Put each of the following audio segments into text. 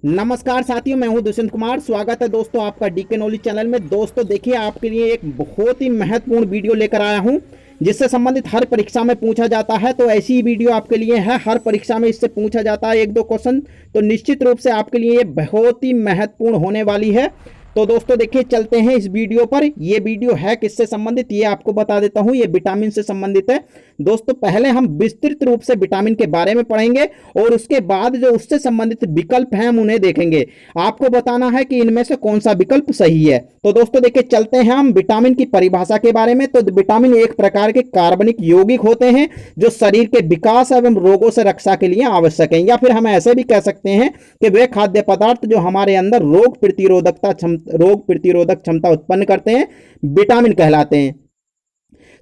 नमस्कार साथियों, मैं हूं दुष्यंत कुमार। स्वागत है दोस्तों आपका डीके नॉलेज चैनल में। दोस्तों देखिए, आपके लिए एक बहुत ही महत्वपूर्ण वीडियो लेकर आया हूं जिससे संबंधित हर परीक्षा में पूछा जाता है। तो ऐसी ही वीडियो आपके लिए है। हर परीक्षा में इससे पूछा जाता है एक दो क्वेश्चन, तो निश्चित रूप से आपके लिए ये बहुत ही महत्वपूर्ण होने वाली है। तो दोस्तों देखिए, चलते हैं इस वीडियो पर। ये वीडियो है किससे संबंधित ये आपको बता देता हूं। ये विटामिन से संबंधित है। दोस्तों पहले हम विस्तृत रूप से विटामिन के बारे में पढ़ेंगे और उसके बाद जो उससे संबंधित विकल्प हैं हम उन्हें देखेंगे। आपको बताना है कि इनमें से कौन सा विकल्प सही है। तो दोस्तों देखिए, चलते हैं हम विटामिन की परिभाषा के बारे में। तो विटामिन एक प्रकार के कार्बनिक यौगिक होते हैं जो शरीर के विकास एवं रोगों से रक्षा के लिए आवश्यक है, या फिर हम ऐसे भी कह सकते हैं कि वे खाद्य पदार्थ जो हमारे अंदर रोग प्रतिरोधक क्षमता उत्पन्न करते हैं, विटामिन कहलाते हैं।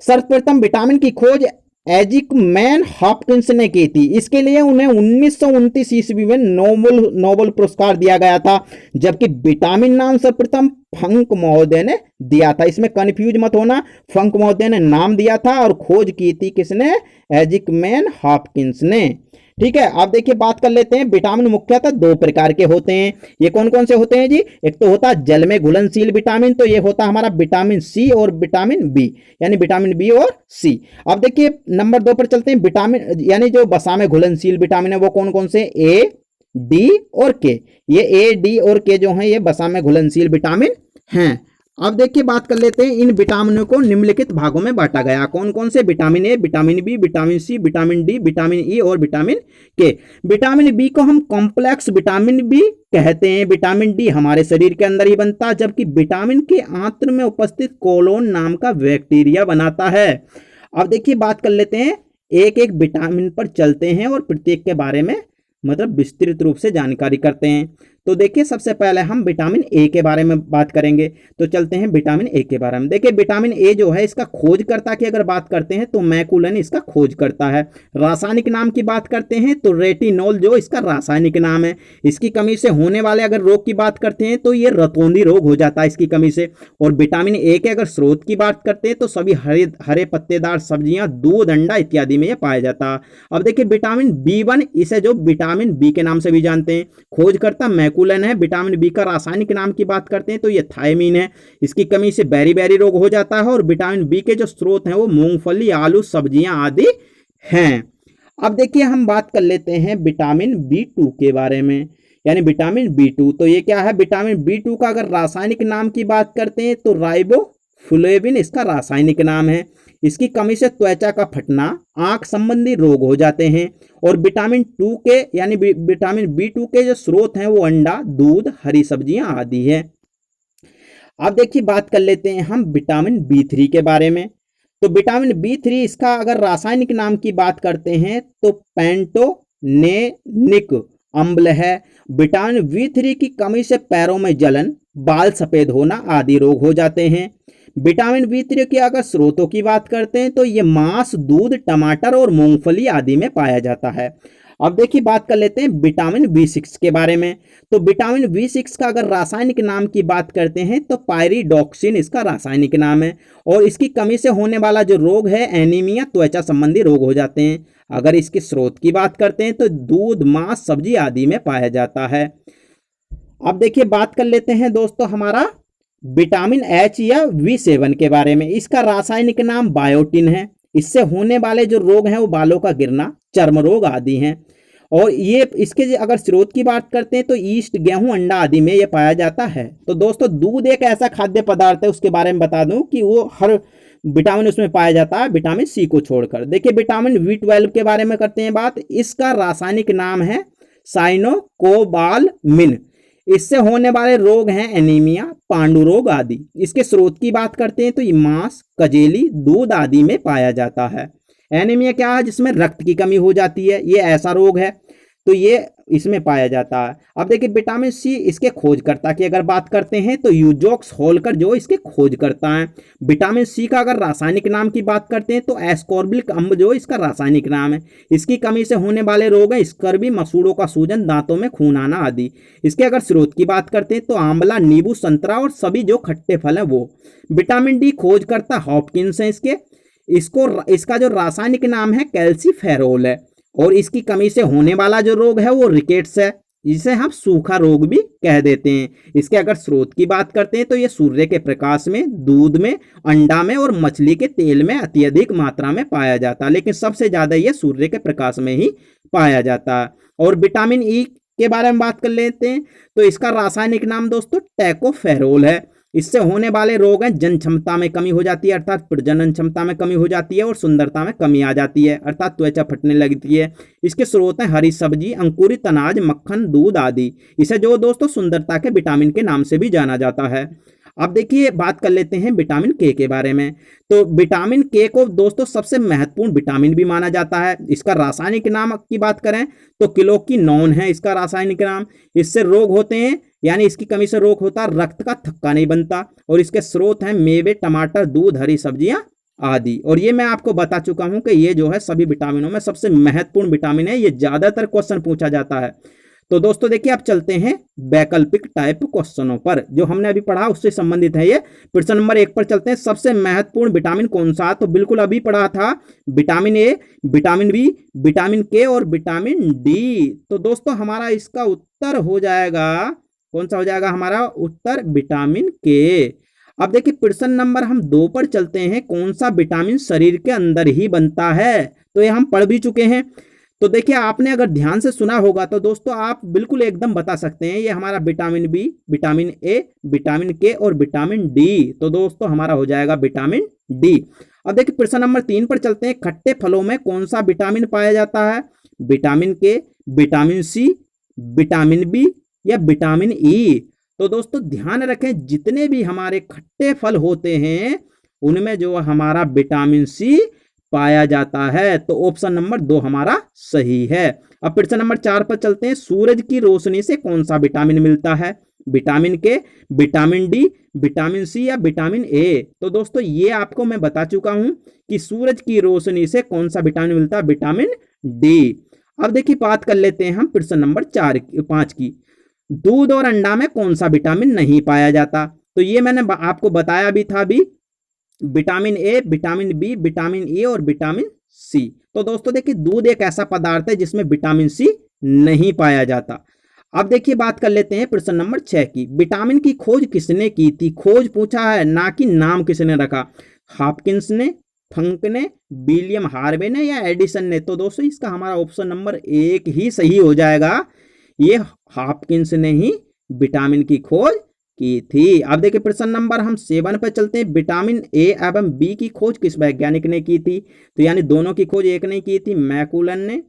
सर्वप्रथम विटामिन की खोज एजिकमैन हॉपकिंस ने की थी। इसके लिए उन्हें 1929 ईस्वी में नोबेल पुरस्कार दिया गया था, जबकि विटामिन नाम सर्वप्रथम फंक महोदय ने दिया था। इसमें कंफ्यूज मत होना, फंक महोदय ने नाम दिया था और खोज की थी किसने? एजिकमैन हॉपकिंस ने। ठीक है, आप देखिए बात कर लेते हैं। विटामिन मुख्यतः दो प्रकार के होते हैं। ये कौन कौन से होते हैं जी? एक तो होता है जल में घुलनशील विटामिन, तो ये होता है हमारा विटामिन सी और विटामिन बी, यानी विटामिन बी और सी। अब देखिए नंबर 2 पर चलते हैं। विटामिन यानी जो वसा में घुलनशील विटामिन है वो कौन कौन से? ए, डी और के। ये ए, डी और के जो है ये वसा में घुलनशील विटामिन हैं। अब देखिए बात कर लेते हैं। इन विटामिनों को निम्नलिखित भागों में बांटा गया। कौन कौन से? Vitamin A, vitamin B, vitamin C, vitamin D, vitamin E और विटामिन के। विटामिन बी को हम कॉम्प्लेक्स विटामिन बी कहते हैं। विटामिन डी हमारे शरीर के अंदर ही बनता है, जबकि विटामिन के आंत्र में उपस्थित कोलोन नाम का बैक्टीरिया बनाता है। अब देखिए बात कर लेते हैं, एक एक विटामिन पर चलते हैं और प्रत्येक के बारे में विस्तृत रूप से जानकारी करते हैं। तो देखिए सबसे पहले हम विटामिन ए के बारे में बात करेंगे। तो चलते हैं विटामिन ए के बारे में। देखिए विटामिन ए जो है इसका खोजकर्ता की अगर बात करते हैं तो मैकुलन इसका खोज करता है। रासायनिक नाम की बात करते हैं तो रेटिनॉल जो इसका रासायनिक नाम है। इसकी कमी से होने वाले अगर रोग की बात करते हैं तो ये रतौंधी रोग हो जाता है इसकी कमी से। और विटामिन ए के अगर स्रोत की बात करते हैं तो सभी हरे पत्तेदार सब्जियां, दूध, अंडा इत्यादि में यह पाया जाता है। अब देखिए विटामिन बी1, इसे जो विटामिन बी के नाम से भी जानते हैं, खोजकर्ता मैकुलन है। विटामिन बी का रासायनिक नाम की बात करते हैं तो ये थायमीन है। इसकी कमी से बेरी रोग हो जाता है। और विटामिन बी के जो स्रोत हैं वो मूंगफली, आलू, सब्जियां आदि हैं। अब देखिए हम बात कर लेते हैं विटामिन बी2 के बारे में, यानी विटामिन बी2। तो ये क्या है? विटामिन बी2 का अगर रासायनिक नाम की बात करते हैं तो राइबोफ्लेविन इसका रासायनिक नाम है। इसकी कमी से त्वचा का फटना, आंख संबंधी रोग हो जाते हैं। और विटामिन 2 के यानी विटामिन बी2 के जो स्रोत हैं वो अंडा, दूध, हरी सब्जियां आदि है। अब देखिए बात कर लेते हैं हम विटामिन बी3 के बारे में। तो विटामिन बी3 इसका अगर रासायनिक नाम की बात करते हैं तो पैंटोनेनिक अम्ल है। विटामिन बी3 की कमी से पैरों में जलन, बाल सफेद होना आदि रोग हो जाते हैं। विटामिन बी3 के अगर स्रोतों की बात करते हैं तो ये मांस, दूध, टमाटर और मूंगफली आदि में पाया जाता है। अब देखिए बात कर लेते हैं विटामिन बी6 के बारे में। तो विटामिन बी6 का अगर रासायनिक नाम की बात करते हैं तो पायरिडॉक्सिन इसका रासायनिक नाम है। और इसकी कमी से होने वाला जो रोग है एनीमिया, त्वचा संबंधी रोग हो जाते हैं। अगर इसके स्रोत की बात करते हैं तो दूध, मांस, सब्जी आदि में पाया जाता है। अब देखिए बात कर लेते हैं दोस्तों हमारा विटामिन एच या बी7 के बारे में। इसका रासायनिक नाम बायोटिन है। इससे होने वाले जो रोग हैं वो बालों का गिरना, चर्म रोग आदि हैं। और ये इसके अगर स्रोत की बात करते हैं तो ईस्ट, गेहूं, अंडा आदि में ये पाया जाता है। तो दोस्तों दूध एक ऐसा खाद्य पदार्थ है, उसके बारे में बता दूं कि वो हर विटामिन उसमें पाया जाता है, विटामिन सी को छोड़कर। देखिए विटामिन बी12 के बारे में करते हैं बात। इसका रासायनिक नाम है साइनोकोबालमिन। इससे होने वाले रोग हैं एनीमिया, पांडु रोग आदि। इसके स्रोत की बात करते हैं तो ये मांस, कजेली, दूध आदि में पाया जाता है। एनीमिया क्या है? जिसमें रक्त की कमी हो जाती है, ये ऐसा रोग है, तो ये इसमें पाया जाता है। अब देखिए विटामिन सी, इसके खोजकर्ता की अगर बात करते हैं तो यूजोक्स होल्कर जो इसके खोजकर्ता हैं। विटामिन सी का अगर रासायनिक नाम की बात करते हैं तो एस्कॉर्बिक अम्ल जो इसका रासायनिक नाम है। इसकी कमी से होने वाले रोग हैं स्कर्वी, मसूड़ों का सूजन, दांतों में खून आना आदि। इसके अगर स्रोत की बात करते हैं तो आंवला, नींबू, संतरा और सभी जो खट्टे फल हैं वो। विटामिन डी खोजकर्ता हॉपकिंस है। इसका जो रासायनिक नाम है कैल्सीफेरोल है। और इसकी कमी से होने वाला जो रोग है वो रिकेट्स है। जिसे हम सूखा रोग भी कह देते हैं। इसके अगर स्रोत की बात करते हैं तो ये सूर्य के प्रकाश में, दूध में, अंडा में और मछली के तेल में अत्यधिक मात्रा में पाया जाता है, लेकिन सबसे ज्यादा ये सूर्य के प्रकाश में ही पाया जाता है। और विटामिन ई के बारे में बात कर लेते हैं तो इसका रासायनिक नाम दोस्तों टैकोफेरोल है। इससे होने वाले रोग हैं जन क्षमता में कमी हो जाती है अर्थात प्रजनन क्षमता में कमी हो जाती है, और सुंदरता में कमी आ जाती है अर्थात त्वचा फटने लगती है। इसके स्रोत हैं हरी सब्जी, अंकुरित अनाज, मक्खन, दूध आदि। इसे जो दोस्तों सुंदरता के विटामिन के नाम से भी जाना जाता है। अब देखिए बात कर लेते हैं विटामिन के बारे में। तो विटामिन के को दोस्तों सबसे महत्वपूर्ण विटामिन भी माना जाता है। इसका रासायनिक नाम की बात करें तो क्लोक्विनोन है इसका रासायनिक नाम। इससे रोग होते हैं, यानी इसकी कमी से रोग होता है, रक्त का थक्का नहीं बनता। और इसके स्रोत हैं मेवे, टमाटर, दूध, हरी सब्जियां आदि। और ये मैं आपको बता चुका हूं कि ये जो है सभी विटामिनों में सबसे महत्वपूर्ण विटामिन है। ये ज्यादातर क्वेश्चन पूछा जाता है। तो दोस्तों देखिए आप चलते हैं वैकल्पिक टाइप क्वेश्चनों पर, जो हमने अभी पढ़ा उससे संबंधित है ये। प्रश्न नंबर 1 पर चलते हैं। सबसे महत्वपूर्ण विटामिन कौन सा? तो बिल्कुल अभी पढ़ा था, vitamin A, vitamin B, vitamin K और विटामिन डी। तो दोस्तों हमारा इसका उत्तर हो जाएगा, कौन सा हो जाएगा हमारा उत्तर? विटामिन के। अब देखिए प्रश्न नंबर हम 2 पर चलते हैं। कौन सा विटामिन शरीर के अंदर ही बनता है? तो ये हम पढ़ भी चुके हैं। तो देखिए आपने अगर ध्यान से सुना होगा तो दोस्तों आप बिल्कुल एकदम बता सकते हैं। ये हमारा vitamin B, vitamin A, vitamin K और विटामिन डी। तो दोस्तों हमारा हो जाएगा विटामिन डी। अब देखिए प्रश्न नंबर 3 पर चलते हैं। खट्टे फलों में कौन सा विटामिन पाया जाता है? विटामिन के, विटामिन सी, विटामिन बी या विटामिन ई। तो दोस्तों ध्यान रखें, जितने भी हमारे खट्टे फल होते हैं उनमें जो हमारा विटामिन सी पाया जाता है। तो ऑप्शन नंबर 2 हमारा सही है। अब प्रश्न नंबर 4 पर चलते हैं। सूरज की रोशनी से कौन सा विटामिन मिलता है? विटामिन के, विटामिन डी, विटामिन सी या विटामिन ए। तो दोस्तों ये आपको मैं बता चुका हूं कि सूरज की रोशनी से कौन सा विटामिन मिलता है? Vitamin D. अब देखिए बात कर लेते हैं हम प्रश्न नंबर 5 की। दूध और अंडा में कौन सा विटामिन नहीं पाया जाता? तो ये मैंने आपको बताया भी था अभी, vitamin A, vitamin B, vitamin A और विटामिन सी। तो दोस्तों देखिए दूध एक ऐसा पदार्थ है जिसमें विटामिन सी नहीं पाया जाता। अब देखिए बात कर लेते हैं प्रश्न नंबर 6 की। विटामिन की खोज किसने की थी? खोज पूछा है, ना कि नाम किसने रखा। हॉपकिंस ने, फंक ने, विलियम हार्वे ने या एडिसन ने। तो दोस्तों इसका हमारा ऑप्शन नंबर 1 ही सही हो जाएगा। ये हॉपकिंस ने ही विटामिन की खोज की थी। अब देखिए प्रश्न नंबर हम 7 पर चलते हैं। विटामिन ए एवं बी की खोज किस वैज्ञानिक ने की थी? तो यानी दोनों की खोज एक ने की थी, मैकुलन ने,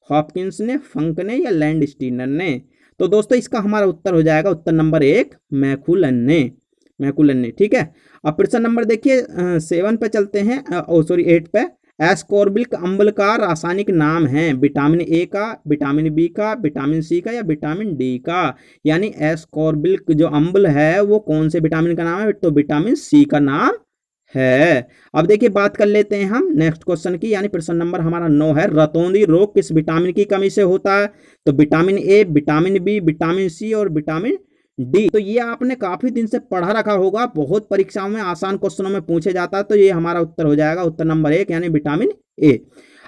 हॉपकिंस ने, फंक ने या लैंडस्टीनर ने। तो दोस्तों इसका हमारा उत्तर हो जाएगा उत्तर नंबर 1 मैकुलन ने। ठीक है। अब प्रश्न नंबर देखिए 7 पे चलते हैं, 8 पे। एस्कॉर्बिक अम्ल का रासायनिक नाम है? विटामिन ए का, विटामिन बी का, विटामिन सी का या विटामिन डी का। यानी एस्कॉर्बिक जो अम्ल है वो कौन से विटामिन का नाम है? तो विटामिन सी का नाम है। अब देखिए बात कर लेते हैं हम नेक्स्ट क्वेश्चन की, यानी प्रश्न नंबर हमारा 9 है। रतौंधी रोग किस विटामिन की कमी से होता है? तो vitamin A, vitamin B, vitamin C और विटामिन डी। तो ये आपने काफी दिन से पढ़ा रखा होगा, बहुत परीक्षाओं में आसान क्वेश्चनों में पूछे जाता है। तो ये हमारा उत्तर हो जाएगा उत्तर नंबर 1 यानी विटामिन ए।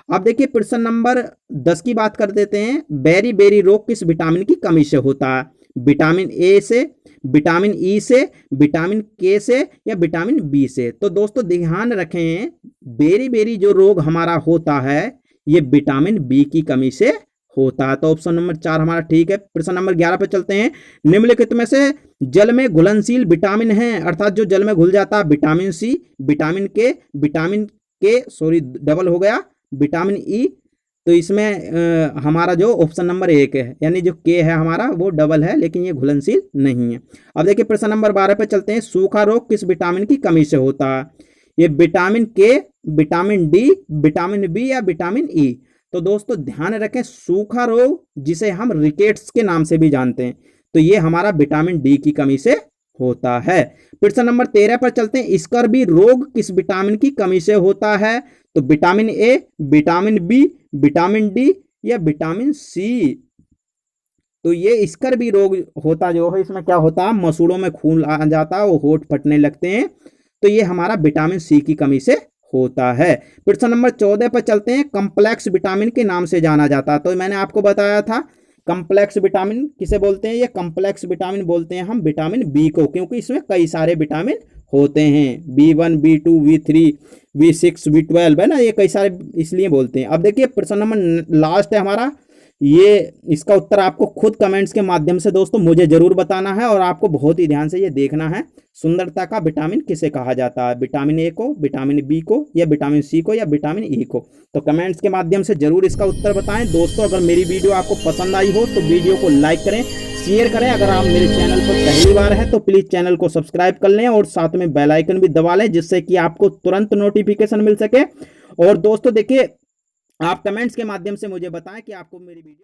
अब देखिए प्रश्न नंबर 10 की बात कर देते हैं। बेरी बेरी रोग किस विटामिन की कमी से होता है? विटामिन ए से, विटामिन ई से, विटामिन के से या विटामिन बी से। तो दोस्तों ध्यान रखें, बेरी बेरी जो रोग हमारा होता है ये विटामिन बी की कमी से होता है। तो ऑप्शन नंबर 4 हमारा ठीक है। प्रश्न नंबर 11 पर चलते हैं। निम्नलिखित में से जल में घुलनशील विटामिन है, अर्थात जो जल में घुल जाता है? विटामिन सी, विटामिन के सॉरी डबल हो गया, विटामिन ई। तो इसमें हमारा जो ऑप्शन नंबर 1 है, यानी जो के है हमारा वो डबल है, लेकिन ये घुलनशील नहीं है। अब देखिए प्रश्न नंबर 12 पे चलते हैं। सूखा रोग किस विटामिन की कमी से होता है? ये विटामिन के, विटामिन डी, विटामिन बी या विटामिन ई। तो दोस्तों ध्यान रखें, सूखा रोग जिसे हम रिकेट्स के नाम से भी जानते हैं, तो ये हमारा विटामिन डी की कमी से होता है। प्रश्न नंबर 13 पर चलते हैं। स्कर्वी रोग किस विटामिन की कमी से होता है? तो vitamin A, vitamin B, vitamin D या विटामिन सी। तो ये स्कर्वी रोग होता जो है, इसमें क्या होता है? मसूड़ों में खून आ जाता है, वो होठ फटने लगते हैं। तो ये हमारा विटामिन सी की कमी से होता है। प्रश्न नंबर 14 पर चलते हैं। कॉम्प्लेक्स विटामिन के नाम से जाना जाता है। तो मैंने आपको बताया था कम्प्लेक्स विटामिन किसे बोलते हैं? ये कम्प्लेक्स विटामिन बोलते हैं हम विटामिन बी को, क्योंकि इसमें कई सारे विटामिन होते हैं, B1 B2 B3 B6 B12 है ना, ये कई सारे इसलिए बोलते हैं। अब देखिए प्रश्न नंबर लास्ट है हमारा, ये इसका उत्तर आपको खुद कमेंट्स के माध्यम से दोस्तों मुझे जरूर बताना है, और आपको बहुत ही ध्यान से ये देखना है। सुंदरता का विटामिन किसे कहा जाता है? विटामिन ए को, विटामिन बी को, या विटामिन सी को, या विटामिन ई को? तो कमेंट्स के माध्यम से जरूर इसका उत्तर बताएं। दोस्तों अगर मेरी वीडियो आपको पसंद आई हो तो वीडियो को लाइक करें, शेयर करें। अगर आप मेरे चैनल पर पहली बार हैं तो प्लीज चैनल को सब्सक्राइब कर लें और साथ में बेल आइकन भी दबा लें, जिससे कि आपको तुरंत नोटिफिकेशन मिल सके। और दोस्तों देखिए, आप कमेंट्स के माध्यम से मुझे बताएं कि आपको मेरी वीडियो